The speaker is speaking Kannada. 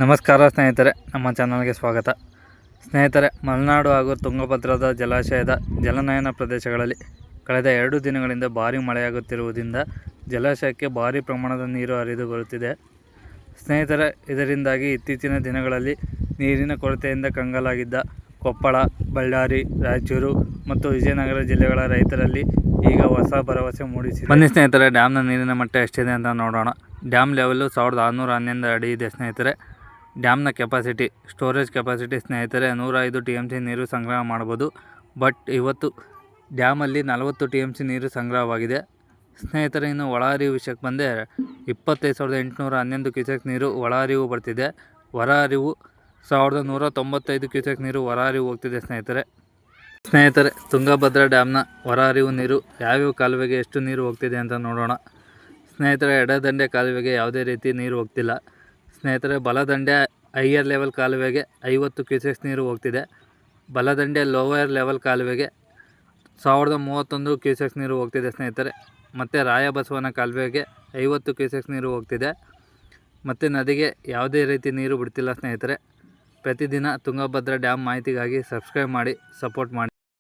ನಮಸ್ಕಾರ ಸ್ನೇಹಿತರೆ, ನಮ್ಮ ಚಾನಲ್ಗೆ ಸ್ವಾಗತ. ಸ್ನೇಹಿತರೆ, ಮಲೆನಾಡು ಹಾಗೂ ತುಂಗಭದ್ರದ ಜಲಾಶಯದ ಜಲನಯನ ಪ್ರದೇಶಗಳಲ್ಲಿ ಕಳೆದ 2 ದಿನಗಳಿಂದ ಭಾರೀ ಮಳೆಯಾಗುತ್ತಿರುವುದರಿಂದ ಜಲಾಶಯಕ್ಕೆ ಭಾರೀ ಪ್ರಮಾಣದ ನೀರು ಹರಿದು ಬರುತ್ತಿದೆ. ಸ್ನೇಹಿತರೆ, ಇದರಿಂದಾಗಿ ಇತ್ತೀಚಿನ ದಿನಗಳಲ್ಲಿ ನೀರಿನ ಕೊರತೆಯಿಂದ ಕಂಗಾಲಾಗಿದ್ದ ಕೊಪ್ಪಳ, ಬಳ್ಳಾರಿ, ರಾಯಚೂರು ಮತ್ತು ವಿಜಯನಗರ ಜಿಲ್ಲೆಗಳ ರೈತರಲ್ಲಿ ಈಗ ಹೊಸ ಭರವಸೆ ಮೂಡಿಸಿದೆ. ಬನ್ನಿ ಸ್ನೇಹಿತರೆ, ಡ್ಯಾಮ್ನ ನೀರಿನ ಮಟ್ಟ ಎಷ್ಟಿದೆ ಅಂತ ನೋಡೋಣ. ಡ್ಯಾಮ್ ಲೆವೆಲ್ಲು 1611 ಅಡಿ ಇದೆ ಸ್ನೇಹಿತರೆ. ಡ್ಯಾಮ್ನ ಕೆಪಾಸಿಟಿ, ಸ್ಟೋರೇಜ್ ಕೆಪಾಸಿಟಿ ಸ್ನೇಹಿತರೆ 105 TMC ನೀರು ಸಂಗ್ರಹ ಮಾಡ್ಬೋದು. ಬಟ್ ಇವತ್ತು ಡ್ಯಾಮಲ್ಲಿ 40 TMC ನೀರು ಸಂಗ್ರಹವಾಗಿದೆ ಸ್ನೇಹಿತರೆ. ಇನ್ನು ಒಳಹರಿವು ವಿಷಯಕ್ಕೆ ಬಂದರೆ 25,811 ಕ್ಯೂಸೆಕ್ ನೀರು ಒಳಹರಿವು ಬರ್ತಿದೆ. ಹೊರ ಹರಿವು 1,195 ಕ್ಯೂಸೆಕ್ ನೀರು ಹೊರ ಹರಿವು ಹೋಗ್ತಿದೆ ಸ್ನೇಹಿತರೆ. ತುಂಗಭದ್ರಾ ಡ್ಯಾಮ್ನ ಹೊರ ಹರಿವು ನೀರು ಯಾವ್ಯಾವ ಕಾಲುವೆಗೆ ಎಷ್ಟು ನೀರು ಹೋಗ್ತಿದೆ ಅಂತ ನೋಡೋಣ. ಸ್ನೇಹಿತರೆ, ಎಡದಂಡೆ ಕಾಲುವೆಗೆ ಯಾವುದೇ ರೀತಿ ನೀರು ಹೋಗ್ತಿಲ್ಲ ಸ್ನೇಹಿತರೆ. ಬಲದಂಡೆ ಹೈಯರ್ ಲೆವೆಲ್ ಕಾಲುವೆಗೆ 50 ಕ್ಯೂಸೆಕ್ಸ್ ನೀರು ಹೋಗ್ತಿದೆ. ಬಲದಂಡೆ ಲೋವರ್ ಲೆವೆಲ್ ಕಾಲುವೆಗೆ 1031 ಕ್ಯೂಸೆಕ್ಸ್ ನೀರು ಹೋಗ್ತಿದೆ ಸ್ನೇಹಿತರೆ. ಮತ್ತು ರಾಯಬಸವನ ಕಾಲುವೆಗೆ 50 ಕ್ಯೂಸೆಕ್ಸ್ ನೀರು ಹೋಗ್ತಿದೆ. ಮತ್ತು ನದಿಗೆ ಯಾವುದೇ ರೀತಿ ನೀರು ಬಿಡ್ತಿಲ್ಲ ಸ್ನೇಹಿತರೆ. ಪ್ರತಿದಿನ ತುಂಗಭದ್ರಾ ಡ್ಯಾಮ್ ಮಾಹಿತಿಗಾಗಿ ಸಬ್ಸ್ಕ್ರೈಬ್ ಮಾಡಿ, ಸಪೋರ್ಟ್ ಮಾಡಿ.